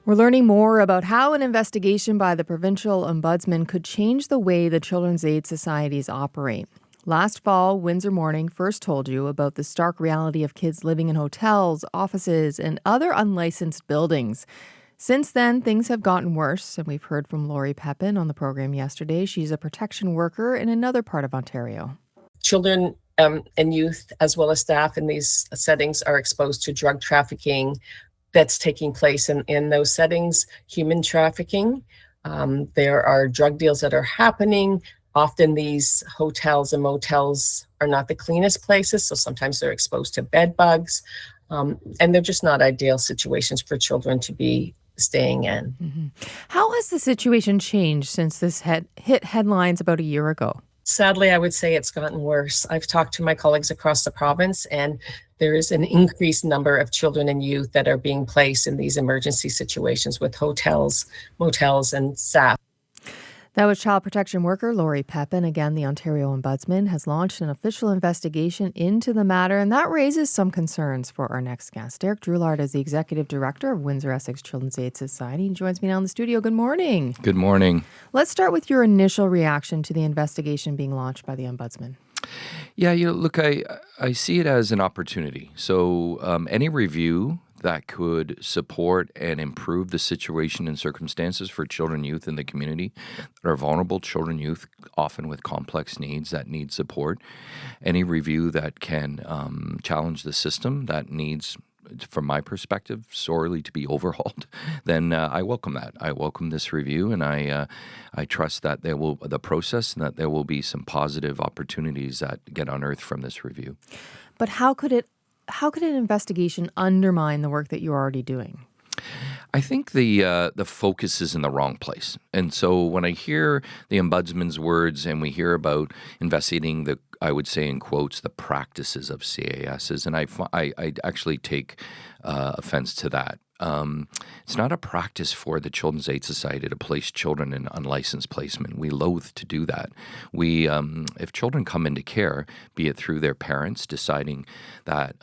We're learning more about how an investigation by the provincial ombudsman could change the way the Children's Aid Societies operate. Last fall, Windsor Morning first told you about the stark reality of kids living in hotels, offices, and other unlicensed buildings. Since then, things have gotten worse, and we've heard from Lori Pepin on the program yesterday. She's a protection worker in another part of Ontario. Children and youth, as well as staff in these settings, are exposed to drug trafficking that's taking place in those settings, human trafficking. There are drug deals that are happening. Often these hotels and motels are not the cleanest places, so sometimes they're exposed to bed bugs, and they're just not ideal situations for children to be staying in. Mm-hmm. How has the situation changed since this hit headlines about a year ago? Sadly, I would say it's gotten worse. I've talked to my colleagues across the province, and there is an increased number of children and youth that are being placed in these emergency situations with hotels, motels, and staff. That was child protection worker Lori Pepin. Again, the Ontario Ombudsman has launched an official investigation into the matter, and that raises some concerns for our next guest. Derrick Drouillard is the Executive Director of Windsor-Essex Children's Aid Society. He joins me now in the studio. Good morning. Good morning. Let's start with your initial reaction to the investigation being launched by the Ombudsman. Yeah, look, I see it as an opportunity. So any review that could support and improve the situation and circumstances for children and youth in the community that are vulnerable, children and youth often with complex needs that need support. Any review that can challenge the system that needs, from my perspective, sorely to be overhauled, then I welcome that. I welcome this review, and I trust that there will the process and that there will be some positive opportunities that get unearthed from this review. But how could an investigation undermine the work that you're already doing? I think the focus is in the wrong place. And so when I hear the Ombudsman's words and we hear about investigating I would say in quotes, the practices of CASs, and I actually take offense to that. It's not a practice for the Children's Aid Society to place children in unlicensed placement. We loathe to do that. If children come into care, be it through their parents deciding that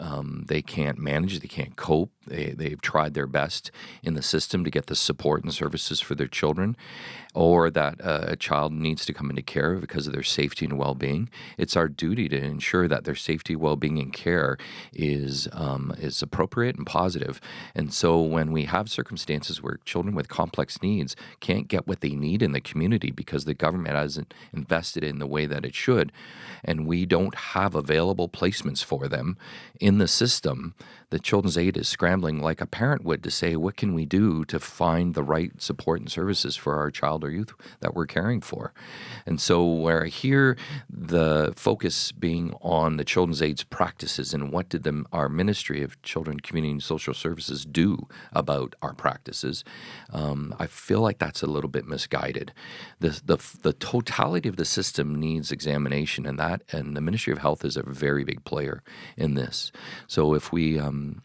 they can't manage, they can't cope, they've tried their best in the system to get the support and services for their children, or that a child needs to come into care because of their safety and well-being, it's our duty to ensure that their safety, well-being, and care is appropriate and positive. And so when we have circumstances where children with complex needs can't get what they need in the community because the government hasn't invested in the way that it should, and we don't have available placements for them in the system, the Children's Aid is scrambling like a parent would to say, what can we do to find the right support and services for our child or youth that we're caring for? And so where I hear the focus being on the Children's Aid's practices and what did our Ministry of Children, Community and Social Services do about our practices, I feel like that's a little bit misguided. The totality of the system needs examination, and the Ministry of Health is a very big player in this. So if we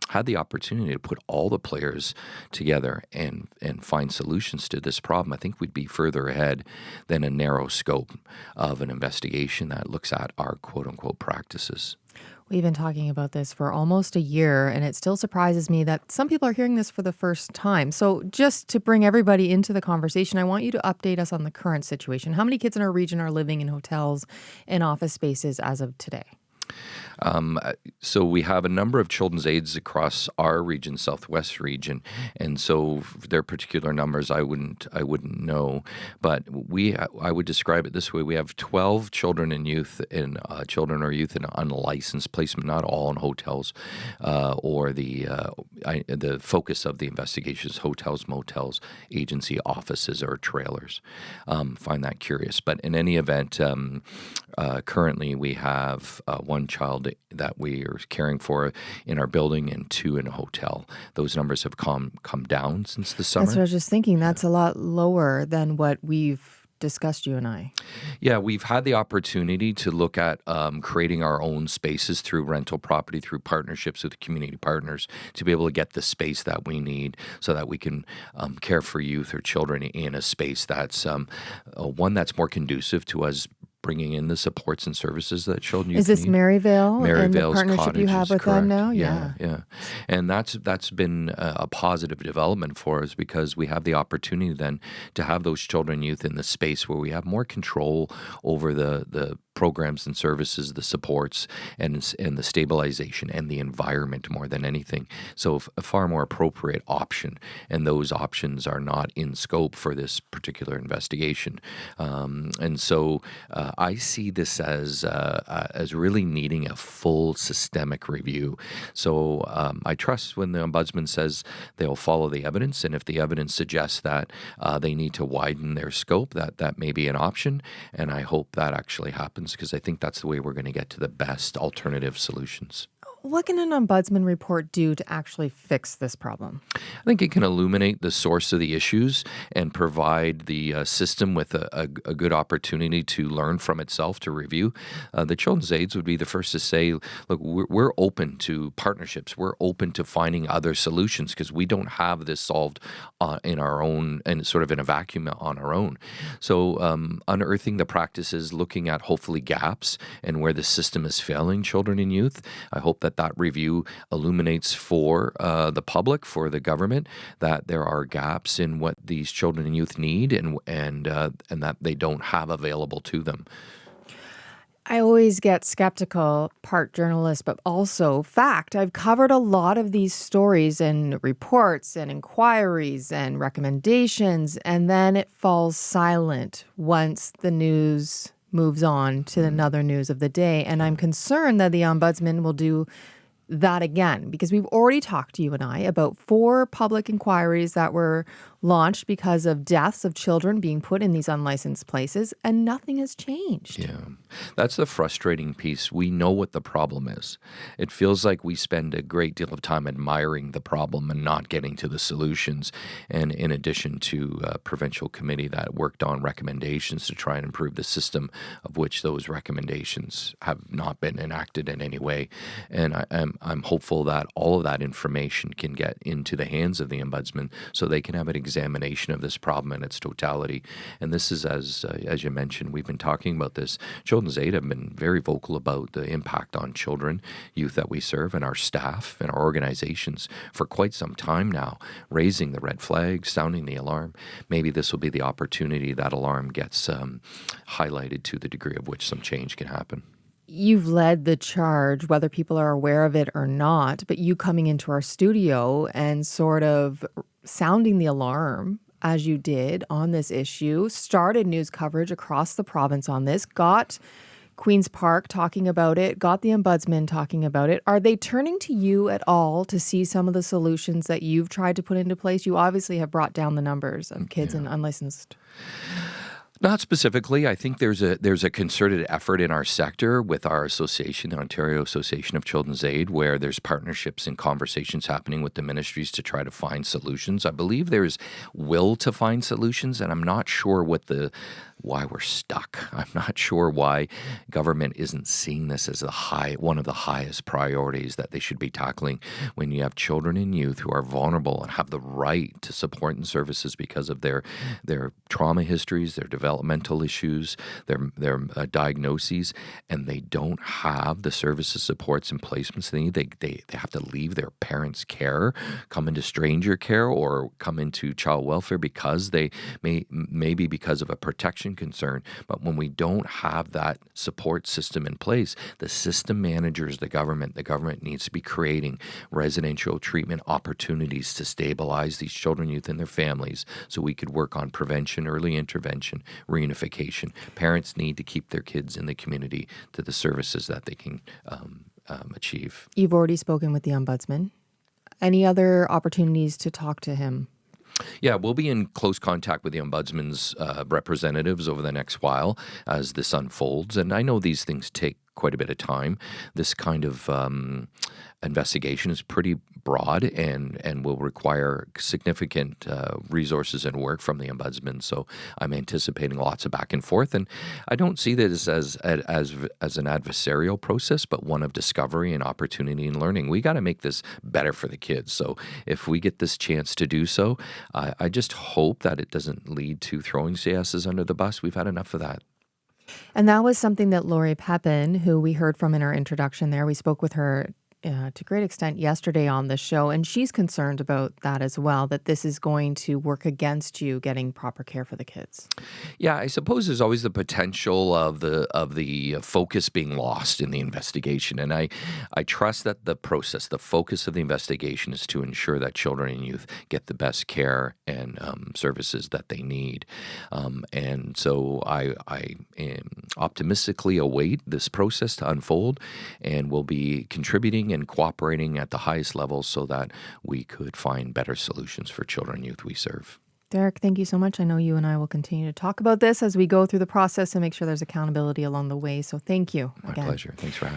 had the opportunity to put all the players together and find solutions to this problem, I think we'd be further ahead than a narrow scope of an investigation that looks at our quote-unquote practices. We've been talking about this for almost a year, and it still surprises me that some people are hearing this for the first time. So just to bring everybody into the conversation, I want you to update us on the current situation. How many kids in our region are living in hotels and office spaces as of today? So we have a number of children's aids across our region, Southwest region, and so their particular numbers I wouldn't know, but I would describe it this way: we have 12 children and youth in unlicensed placement, not all in hotels, or the focus of the investigation is hotels, motels, agency offices, or trailers. Find that curious, but in any event, currently we have one child that we are caring for in our building and 2 in a hotel. Those numbers have come down since the summer. That's what I was just thinking. That's a lot lower than what we've discussed, you and I. Yeah, we've had the opportunity to look at creating our own spaces through rental property, through partnerships with community partners, to be able to get the space that we need so that we can care for youth or children in a space that's one that's more conducive to us bringing in the supports and services that children Is youth this need. Maryvale and the Maryvale's partnership you have cottages, with them correct. now? Yeah. And that's been a positive development for us because we have the opportunity then to have those children youth in the space where we have more control over the programs and services, the supports, and the stabilization and the environment more than anything. So a far more appropriate option, and those options are not in scope for this particular investigation. And so I see this as really needing a full systemic review. So I trust when the Ombudsman says they'll follow the evidence, and if the evidence suggests that they need to widen their scope, that may be an option, and I hope that actually happens because I think that's the way we're going to get to the best alternative solutions. What can an ombudsman report do to actually fix this problem? I think it can illuminate the source of the issues and provide the system with a good opportunity to learn from itself, to review. The Children's Aids would be the first to say, look, we're open to partnerships. We're open to finding other solutions because we don't have this solved in our own and sort of in a vacuum on our own. So unearthing the practices, looking at hopefully gaps and where the system is failing children and youth. I hope that review illuminates for the public, for the government, that there are gaps in what these children and youth need and that they don't have available to them. I always get skeptical, part journalist, but also fact. I've covered a lot of these stories and reports and inquiries and recommendations, and then it falls silent once the news moves on to another news of the day. And I'm concerned that the Ombudsman will do that again, because we've already talked to you and I about 4 public inquiries that were launched because of deaths of children being put in these unlicensed places, and nothing has changed. Yeah, that's the frustrating piece. We know what the problem is. It feels like we spend a great deal of time admiring the problem and not getting to the solutions. And in addition to a provincial committee that worked on recommendations to try and improve the system, of which those recommendations have not been enacted in any way. And I'm hopeful that all of that information can get into the hands of the Ombudsman so they can have an examination of this problem in its totality. And this is, as you mentioned, we've been talking about this. Children's Aid have been very vocal about the impact on children, youth that we serve, and our staff and our organizations for quite some time now, raising the red flag, sounding the alarm. Maybe this will be the opportunity that alarm gets highlighted to the degree of which some change can happen. You've led the charge, whether people are aware of it or not, but you coming into our studio and sort of sounding the alarm as you did on this issue, started news coverage across the province on this, got Queen's Park talking about it, got the Ombudsman talking about it. Are they turning to you at all to see some of the solutions that you've tried to put into place? You obviously have brought down the numbers of kids in unlicensed. Not specifically. I think there's a concerted effort in our sector with our association, the Ontario Association of Children's Aid, where there's partnerships and conversations happening with the ministries to try to find solutions. I believe there's will to find solutions, and I'm not sure why we're stuck. I'm not sure why government isn't seeing this as one of the highest priorities that they should be tackling when you have children and youth who are vulnerable and have the right to support and services because of their trauma histories, their developmental issues, their diagnoses, and they don't have the services, supports, and placements they need. They have to leave their parents' care, come into stranger care, or come into child welfare because they maybe because of a protection concern. But when we don't have that support system in place, the system managers, the government needs to be creating residential treatment opportunities to stabilize these children, youth, and their families so we could work on prevention, early intervention, reunification. Parents need to keep their kids in the community to the services that they can achieve. You've already spoken with the Ombudsman. Any other opportunities to talk to him? Yeah, we'll be in close contact with the Ombudsman's representatives over the next while as this unfolds. And I know these things take quite a bit of time. This kind of investigation is pretty broad and will require significant resources and work from the Ombudsman. So I'm anticipating lots of back and forth. And I don't see this as an adversarial process, but one of discovery and opportunity and learning. We got to make this better for the kids. So if we get this chance to do so, I just hope that it doesn't lead to throwing CASs under the bus. We've had enough of that. And that was something that Lori Pepin, who we heard from in our introduction there, we spoke with her to great extent yesterday on the show, and she's concerned about that as well, that this is going to work against you getting proper care for the kids. Yeah, I suppose there's always the potential of the focus being lost in the investigation, and I trust that the process, the focus of the investigation, is to ensure that children and youth get the best care and services that they need, and so I optimistically await this process to unfold, and will be contributing and cooperating at the highest levels so that we could find better solutions for children and youth we serve. Derrick, thank you so much. I know you and I will continue to talk about this as we go through the process and make sure there's accountability along the way. So thank you My again. pleasure. Thanks for having me.